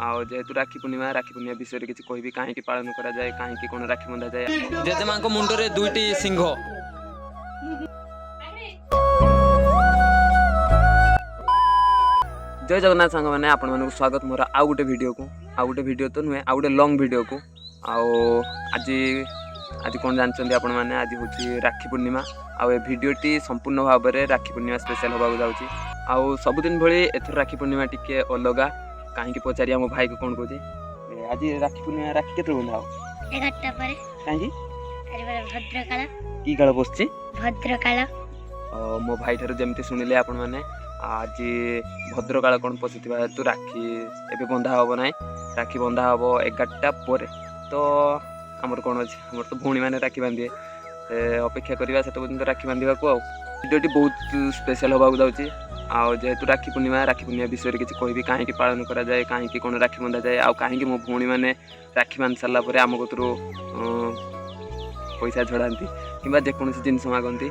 आओ जेहेतु राखी पूर्णिमा विषय किसी कहबी कहीं पालन करा जाए कहीं कौन राखी बंधा जाए जेजेमा मुंडरे दुईटी सिंह जय जगन्नाथ सांग मैंने आपण मानक स्वागत मोर आउ गोटे वीडियो तो नुहे आउ गोटे लॉन्ग वीडियो को आज आज कौन जानते आपण मैंने आज हूँ राखी पूर्णिमा आउ वीडियोटी संपूर्ण भाव में राखी पूर्णिमा स्पेशल होगा जाऊँगी आउ सबुदिन भली एथर राखी पूर्णिमा टिके अलग कहीं पचारि मो भाई को कौन कहे आज राखी पूर्णिमा राखी के बंधा हो कहीं भद्रकाल की काल पशि भद्रकाल मो भाई ठार जमी शुणिले आपण मैंने आज भद्रकाल कौन पशि हेतु राखी एवं बंधा हम ना राखी बंधा हम 11टा पर तो आमर कौन अच्छे आमर तो भौणी मैंने राखी बांधे अपेक्षा करवा से पर्यटन राखी बांधा को वीडियोटी बहुत स्पेशल होगा जाऊँगी आउ जेहेतु राखी पूर्णिमा विषय किसी कहबी कहीं पालन करा जाए कहीं कौन राखी बंधा जाए आउ कहीं मो भौणी मैंने राखी बांध सारापर आम कतरू पैसा झड़ाती कि जेकोसी जिनस मागती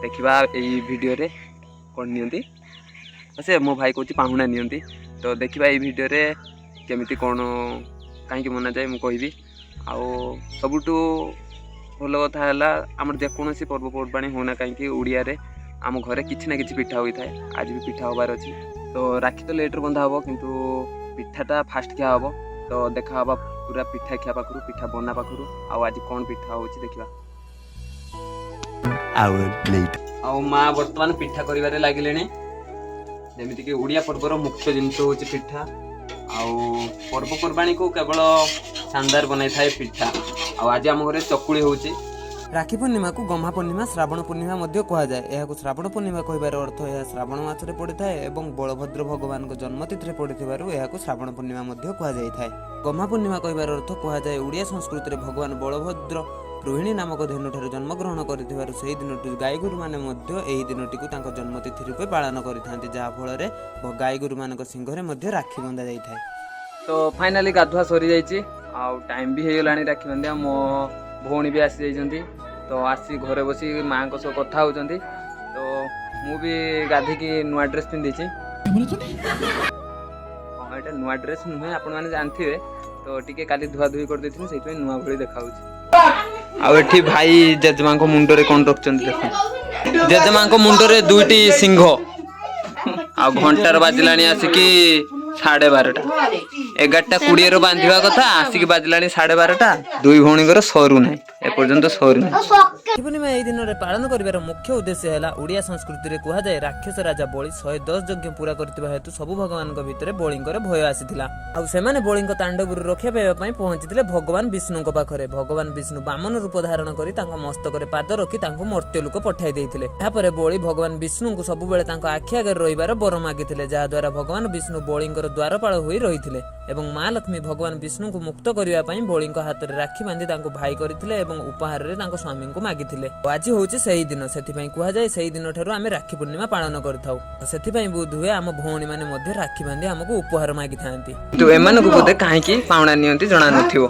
देखा यही वीडियो कौन नि से मो भाई कौच पाहुना नि तो देखा ये वीडियो केमी कौन कहीं मना जाए मुझे कहबी आउ सबुठू भल कथा है आम जेकोसी पर्वपर्वाणी होना कहीं ओडिया आम घरे किसी ना कि पिठा होता है आज भी पिठा हबार अच्छी तो राखी तो लेट्रे बंधा हम किंतु पिठाटा फास्ट खिया हम तो देखा हवा पूरा पिठा खिया पाखु पिठा बना पाखु आज कौन पिठा हो देखा माँ बर्तमान पिठा कर लगे जमीक ओडिया पर्वर मुख्य जिनस हूँ पिठा आउ पर्वपर्वाणी को केवल शानदार बनाई थाए पिठा आज आम घर चकुली होची राखी पूर्णिमा को गम्हा पूर्णिमा श्रावण पूर्णिमा कहुए यह श्रावण पूर्णिमा कहबार अर्थ यह श्रावण मासरे पड़ी था और बलभद्र भगवान जन्मतिथि पड़ी श्रावण पूर्णिमा कहुए गम्हा पूर्णिमा कहबार अर्थ कहुए ओडिया संस्कृति में भगवान बलभद्र रोहिणी नामक धेनु ठार जन्म ग्रहण कर दिन गाई गोरु मैंने दिनटी को जन्मतिथि रूपे पालन करते जहाँफल गाई गोरु मान सिंह राखी बंधा जाए तो फाइनाली गाधुआ सरी जाइए टाइम भी हो गला राखी बांधा मो भौणी भी आसी जाइए तो आसी घरे बसी माँ सह कथा होती तो मु भी गाधिकी नुआ ड्रेस पिंधि हाँ ये नुआ ड्रेस नुहे आपण मैंने जानते तो टी काली धुआ धुई कर से नुआ भली देखा आठी भाई जेजेमा मुंडरे कौन रखते देख जेजेमा मुंडरे दुईटी सिंह आ घंटार बाजिला आसिकी 12:30 11:20 बांधा कथा आसिक बाजिला 12:30 दुई भौणी सरू ना एपर्यंत सरू ना पूर्णिमा यही दिन में पालन कर मुख्य उद्देश्य है ओडिया संस्कृति में कहुए राक्षस राजा बलि 110 यज्ञ पूरा करथिबा हेतु सबु भगवान भितर बलिंकर भय आसीथिला आ सेमाने बलिंक तांडव रक्षा पाइबा पहुंची भगवान विष्णु पाखरे भगवान विष्णु बामन रूप धारण कर मस्तक पाद रखी मर्त्यलोक पठाई देइथिले यापर बलि भगवान विष्णु को सब बेले आखि आगे रहिबार बर मागिथिले जहाद्वारा भगवान विष्णु बलिंकर द्वारपाल होई रहिथिले एवं माँ लक्ष्मी भगवान विष्णु को मुक्त करने बलिंक हाथ में राखी बांधि भाई करथिले एवं उपहार रे स्वामी को मागिथिले आज होउची सही दिन से कहुए से दिन ठारू आम राखी पूर्णिमा पालन करथाउ से बोध हुए आम भौणी मैंने राखी बांधि आमको उपहार मागी था तो एमानकु बोधे कहीं पाउना नियंती जना नथिबो।